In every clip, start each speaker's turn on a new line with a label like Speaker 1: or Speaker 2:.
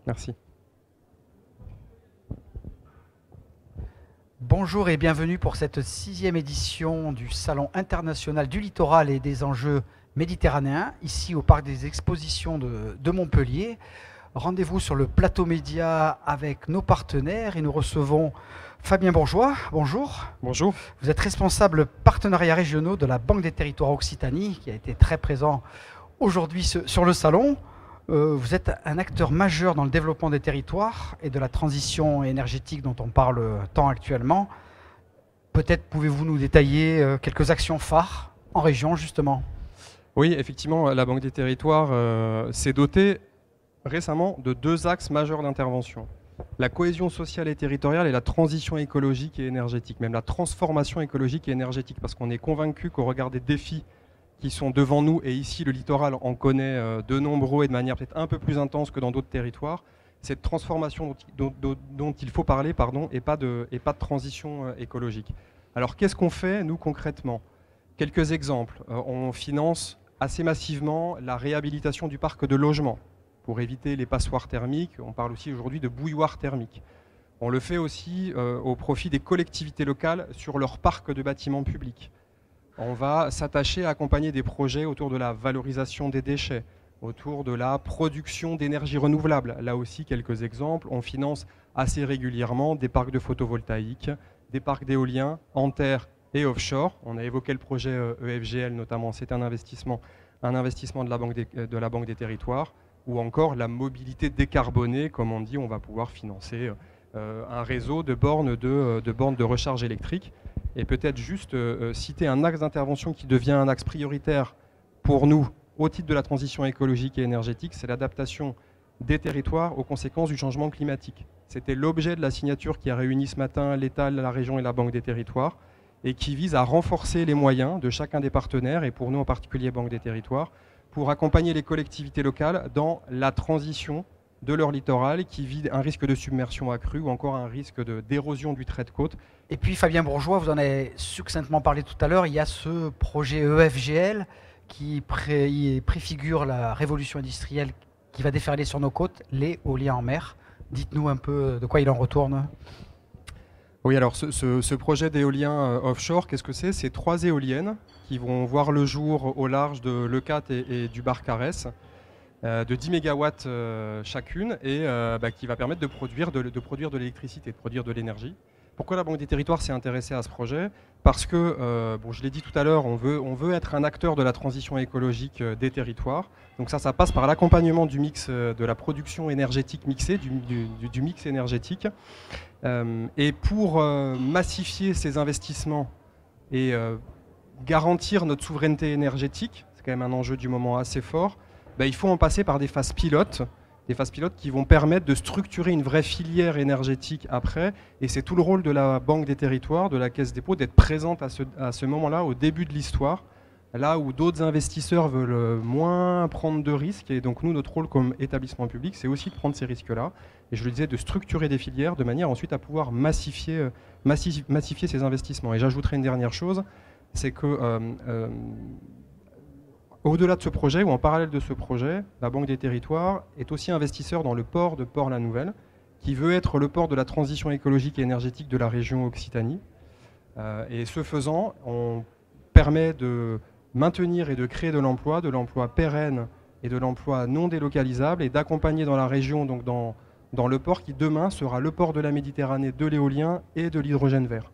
Speaker 1: Merci.
Speaker 2: Bonjour et bienvenue pour cette 6e édition du Salon international du littoral et des enjeux méditerranéens, ici au Parc des Expositions de Montpellier. Rendez-vous sur le plateau média avec nos partenaires et nous recevons Fabien Bourgeois. Bonjour.
Speaker 1: Bonjour.
Speaker 2: Vous êtes responsable partenariats régionaux de la Banque des Territoires Occitanie, qui a été très présent aujourd'hui sur le salon. Vous êtes un acteur majeur dans le développement des territoires et de la transition énergétique dont on parle tant actuellement. Peut-être pouvez-vous nous détailler quelques actions phares en région, justement?
Speaker 1: Oui, effectivement, la Banque des Territoires s'est dotée récemment de 2 axes majeurs d'intervention. La cohésion sociale et territoriale et la transition écologique et énergétique, même la transformation écologique et énergétique, parce qu'on est convaincu qu'au regard des défis qui sont devant nous, et ici le littoral en connaît de nombreux et de manière peut-être un peu plus intense que dans d'autres territoires, cette transformation dont il faut parler, et pas de transition écologique. Alors qu'est-ce qu'on fait, nous, concrètement? Quelques exemples. On finance assez massivement la réhabilitation du parc de logements pour éviter les passoires thermiques. On parle aussi aujourd'hui de bouilloires thermiques. On le fait aussi au profit des collectivités locales sur leur parc de bâtiments publics. On va s'attacher à accompagner des projets autour de la valorisation des déchets, autour de la production d'énergie renouvelable. Là aussi, quelques exemples. On finance assez régulièrement des parcs de photovoltaïque, des parcs d'éoliens en terre et offshore. On a évoqué le projet EFGL notamment, c'est un investissement de la Banque des Territoires, ou encore la mobilité décarbonée, comme on dit, on va pouvoir financer un réseau de bornes de recharge électrique. Et peut-être juste citer un axe d'intervention qui devient un axe prioritaire pour nous au titre de la transition écologique et énergétique, c'est l'adaptation des territoires aux conséquences du changement climatique. C'était l'objet de la signature qui a réuni ce matin l'État, la région et la Banque des Territoires, et qui vise à renforcer les moyens de chacun des partenaires, et pour nous en particulier Banque des Territoires, pour accompagner les collectivités locales dans la transition de leur littoral qui vit un risque de submersion accrue ou encore un risque d'érosion du trait de côte.
Speaker 2: Et puis Fabien Bourgeois, vous en avez succinctement parlé tout à l'heure, il y a ce projet EFGL qui préfigure la révolution industrielle qui va déferler sur nos côtes, l'éolien en mer. Dites-nous un peu de quoi il en retourne.
Speaker 1: Oui, alors ce projet d'éolien offshore, qu'est-ce que c'est? C'est 3 éoliennes qui vont voir le jour au large de Leucate et du Barcarès, de 10 MW chacune, et qui va permettre de produire de l'électricité, de produire de l'énergie. Pourquoi la Banque des Territoires s'est intéressée à ce projet? Parce que, je l'ai dit tout à l'heure, on veut être un acteur de la transition écologique des territoires. Donc ça passe par l'accompagnement du mix, de la production énergétique mixée, du mix énergétique. Et pour massifier ces investissements et garantir notre souveraineté énergétique, c'est quand même un enjeu du moment assez fort, il faut en passer par des phases pilotes qui vont permettre de structurer une vraie filière énergétique après. Et c'est tout le rôle de la Banque des Territoires, de la Caisse des dépôts, d'être présente à ce moment-là, au début de l'histoire, là où d'autres investisseurs veulent moins prendre de risques. Et donc nous, notre rôle comme établissement public, c'est aussi de prendre ces risques-là. Et je le disais, de structurer des filières de manière ensuite à pouvoir massifier ces investissements. Et j'ajouterai une dernière chose, c'est que au-delà de ce projet, ou en parallèle de ce projet, la Banque des Territoires est aussi investisseur dans le port de Port-la-Nouvelle, qui veut être le port de la transition écologique et énergétique de la région Occitanie. Et ce faisant, on permet de maintenir et de créer de l'emploi pérenne et de l'emploi non délocalisable, et d'accompagner dans la région, donc dans le port qui demain sera le port de la Méditerranée, de l'éolien et de l'hydrogène vert.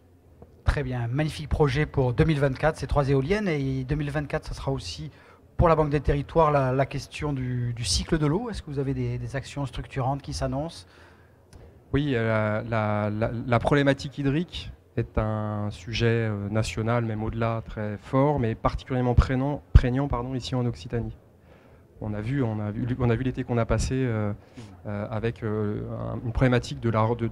Speaker 2: Très bien, magnifique projet pour 2024, ces 3 éoliennes. Et 2024, ça sera aussi pour la Banque des Territoires la question du cycle de l'eau. Est-ce que vous avez des actions structurantes qui s'annoncent?
Speaker 1: Oui, la problématique hydrique est un sujet national, même au-delà, très fort, mais particulièrement prégnant ici en Occitanie. On a vu l'été qu'on a passé avec une problématique de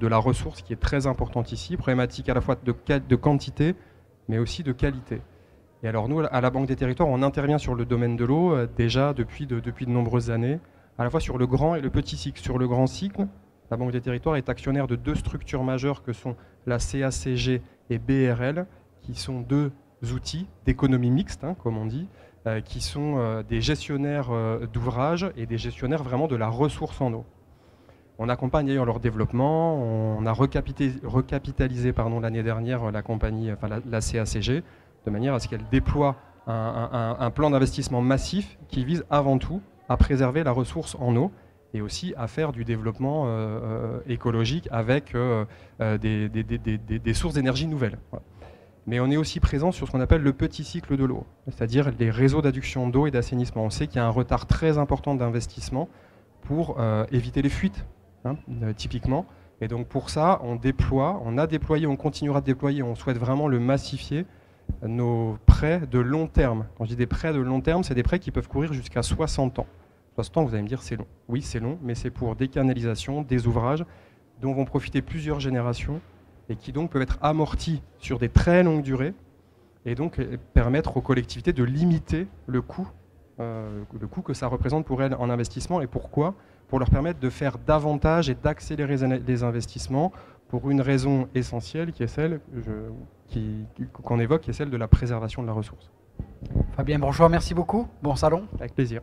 Speaker 1: la ressource qui est très importante ici, problématique à la fois de quantité, mais aussi de qualité. Et alors nous, à la Banque des Territoires, on intervient sur le domaine de l'eau déjà depuis de nombreuses années, à la fois sur le grand et le petit cycle. Sur le grand cycle, la Banque des Territoires est actionnaire de 2 structures majeures que sont la CACG et BRL, qui sont 2 outils d'économie mixte, comme on dit, qui sont des gestionnaires d'ouvrages et des gestionnaires vraiment de la ressource en eau. On accompagne d'ailleurs leur développement. On a recapitalisé l'année dernière la compagnie, enfin la CACG, de manière à ce qu'elle déploie un plan d'investissement massif qui vise avant tout à préserver la ressource en eau et aussi à faire du développement écologique avec des sources d'énergie nouvelles. Voilà. Mais on est aussi présent sur ce qu'on appelle le petit cycle de l'eau, c'est-à-dire les réseaux d'adduction d'eau et d'assainissement. On sait qu'il y a un retard très important d'investissement pour éviter les fuites, typiquement. Et donc pour ça, on a déployé, on continuera de déployer, on souhaite vraiment le massifier, nos prêts de long terme. Quand je dis des prêts de long terme, c'est des prêts qui peuvent courir jusqu'à 60 ans. 60 ans, vous allez me dire, c'est long. Oui, c'est long, mais c'est pour des canalisations, des ouvrages dont vont profiter plusieurs générations et qui donc peuvent être amortis sur des très longues durées et donc permettre aux collectivités de limiter le coût que ça représente pour elles en investissement. Et pourquoi ? Pour leur permettre de faire davantage et d'accélérer les investissements pour une raison essentielle qui est celle qu'on évoque, qui est celle de la préservation de la ressource.
Speaker 2: Fabien Bourgeois, merci beaucoup. Bon salon.
Speaker 1: Avec plaisir.